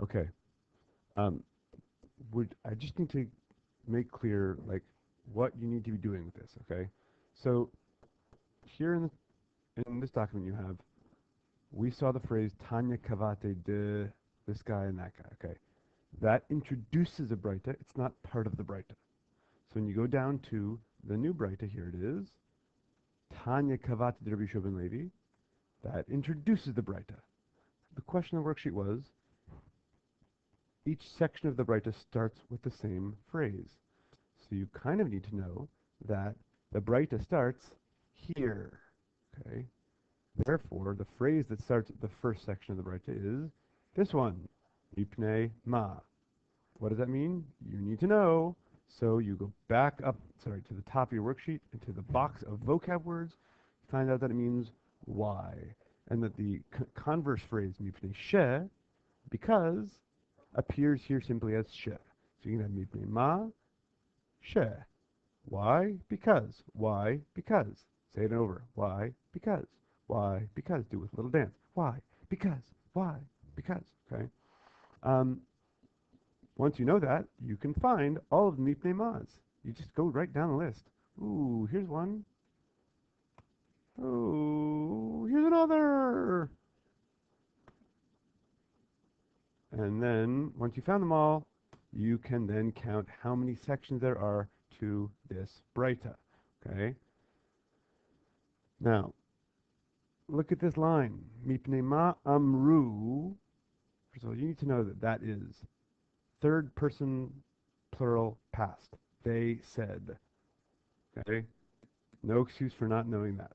Okay. Um, I just need to make clear like what you need to be doing with this. Okay. So here in this document you have, we saw the phrase Tanya Kavate de this guy and that guy. Okay. That introduces a Breita. It's not part of the Breita. So when you go down to the new Breita, here it is. Tanya Kavate de Rabbi Yeshua ben Levi. That introduces the Breita. The question on the worksheet was, each section of the Breita starts with the same phrase. So you kind of need to know that the Breita starts here. Okay. Therefore, the phrase that starts the first section of the Breita is this one, Mipnei Ma. What does that mean? You need to know. So you go back up, to the top of your worksheet, into the box of vocab words, find out that it means why. And that the converse phrase, Mipnei She, because, appears here simply as She. So you can have Mipnei Ma, She. Why? Because. Why? Because. Say it over. Why? Because. Why? Because. Do it with a little dance. Why? Because. Why? Because. Okay. Um, Once you know that, you can find all of the Mipnei Mas. You just go right down the list. Ooh, here's one. Ooh, here's another. And then, once you found them all, you can then count how many sections there are to this Breita. Okay? Now, look at this line. Mipnei ma amru. First of all, you need to know that that is third person plural past. They said. Okay? No excuse for not knowing that.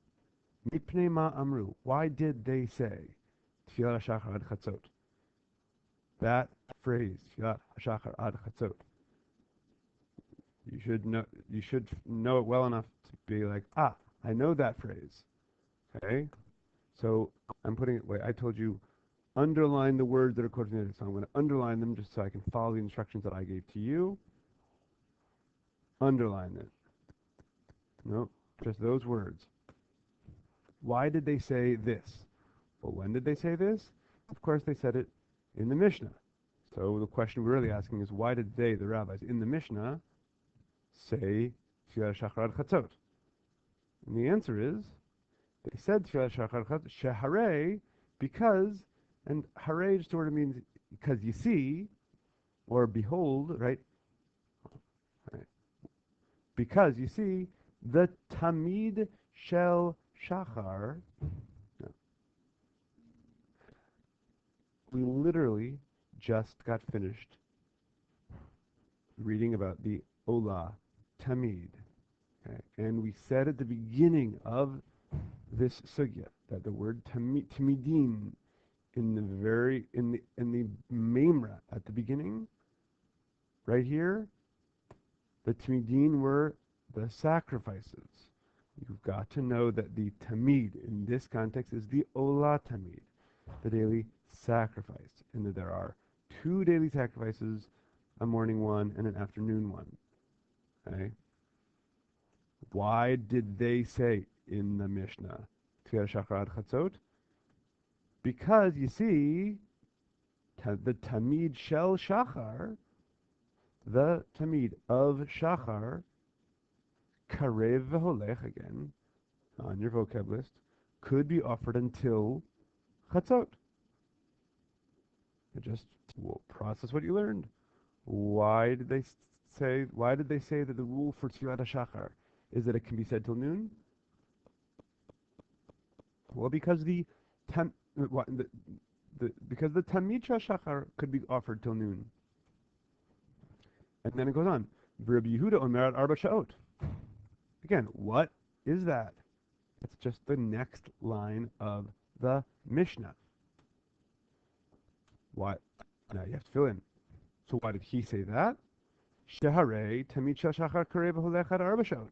Mipnei ma amru. Why did they say? Tfilat hashachar ad chatzot. That phrase, Tfilat hashachar ad chatzot. You should know. You should know it well enough to be like, ah, I know that phrase. Okay. So I'm putting it. Wait, I told you underline the words that are quoted in it. So I'm going to underline them just so I can follow the instructions that I gave to you. Underline it. No, just those words. Why did they say this? Well, when did they say this? Of course, they said it in the Mishnah. So the question we're really asking is, why did they, the rabbis, in the Mishnah, say Tfilat Shachar ad Chatzot? And the answer is, they said Tfilat Shachar ad Chatzot, Sheharei, because, and Harei just sort of means because you see, or behold, right? Right. Because you see, the Tamid Shel Shachar, no, we literally just got finished reading about the Ola Tamid. Okay? And we said at the beginning of this sugya that the word Temidin in the Memra at the beginning, right here, the Temidin were the sacrifices. You've got to know that the Tamid in this context is the Ola Tamid, the daily sacrifice, and that there are two daily sacrifices, a morning one and an afternoon one. Okay? Why did they say in the Mishnah, Tfilat Shachar ad Chatzot? Because you see, the Tamid Shel Shachar, the Tamid of Shachar, Karev v'holech, again, on your vocab list, could be offered until Chatzot. Just process what you learned. Why did they say that the rule for Tfilat HaShachar is that it can be said till noon? Well, because because the Tamid Shachar could be offered till noon. And then it goes on. Rabbi Yehuda Omer at Arba Sha'ot. Again, what is that? It's just the next line of the Mishnah. Why? Now you have to fill in. So why did he say that? Sheharei Tamid Shachar Karei V'holech at Arba Sha'ot.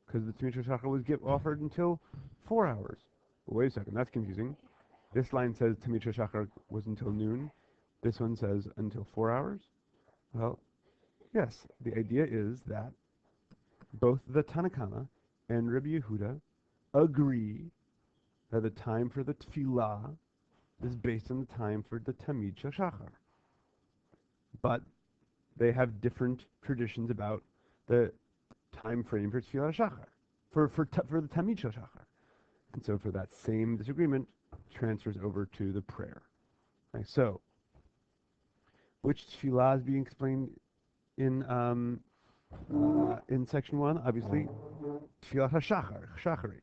Because the Tamid Shachar was offered until 4 hours. Well, wait a second, that's confusing. This line says Tamid Shachar was until noon. This one says until 4 hours. Well, yes, the idea is that both the Tanakama and Rabbi Yehuda agree that the time for the Tefillah is based on the time for the Tamid Shachar. but they have different traditions about the time frame for Tfilah Shachar, for the Tamid Shel Shachar. And so for that same disagreement, transfers over to the prayer. Okay, so, which Tfilah is being explained in section 1? Obviously, Tfilah HaShachar, Shachari.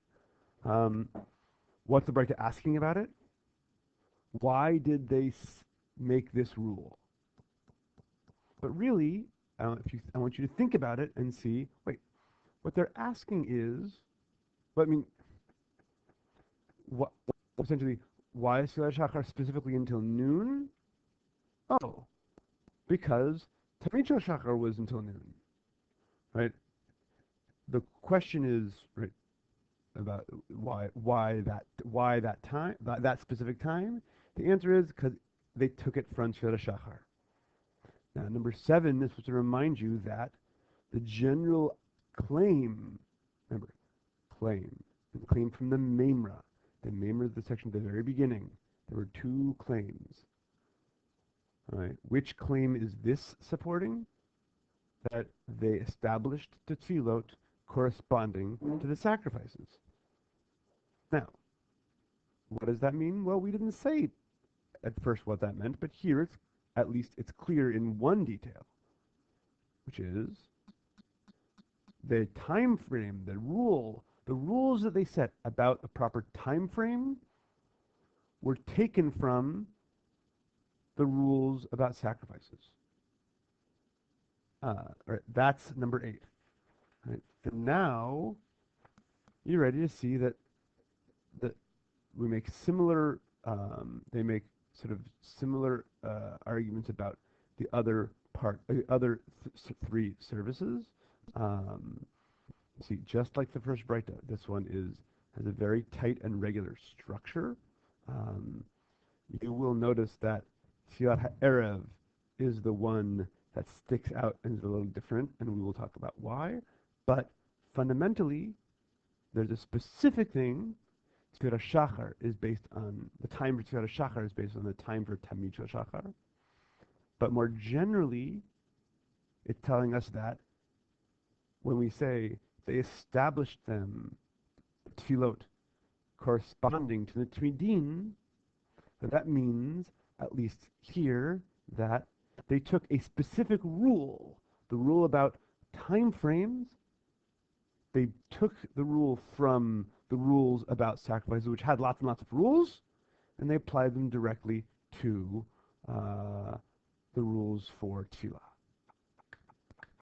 What's the Braita asking about it? Why did they make this rule? But really, I want you to think about it and see, wait, what they're asking is, what I mean, what essentially, why is Tfilah Shachar specifically until noon? Oh, because Tamid Shel Shachar was until noon, right? The question is, right, about why that time, that specific time. The answer is because they took it from Tfilah Shachar. Now, number 7 is supposed to remind you that the general claim, remember, claim from the Memra. The Memra is the section at the very beginning. There were 2 claims. All right, which claim is this supporting? That they established the tefillot corresponding to the sacrifices. Now, what does that mean? Well, we didn't say at first what that meant, but here at least it's clear in one detail, which is the time frame, the rules that they set about a proper time frame were taken from the rules about sacrifices. Right, that's number 8. Right, so now you're ready to see that we make similar, they make sort of similar arguments about the other other 3 services. See, just like the first Breita, this one has a very tight and regular structure. You will notice that Tfilat HaErev is the one that sticks out and is a little different, and we will talk about why. But fundamentally, there's a specific thing. Tfilat Shachar is based on the time for Tfilat Shachar is based on the time for Tamid Shel Shachar. But more generally, it's telling us that when we say they established them tefillot corresponding to the Temidin, that means, at least here, that they took a specific rule, the rule about time frames. They took the rule from the rules about sacrifices, which had lots and lots of rules, and they applied them directly to the rules for tefillah.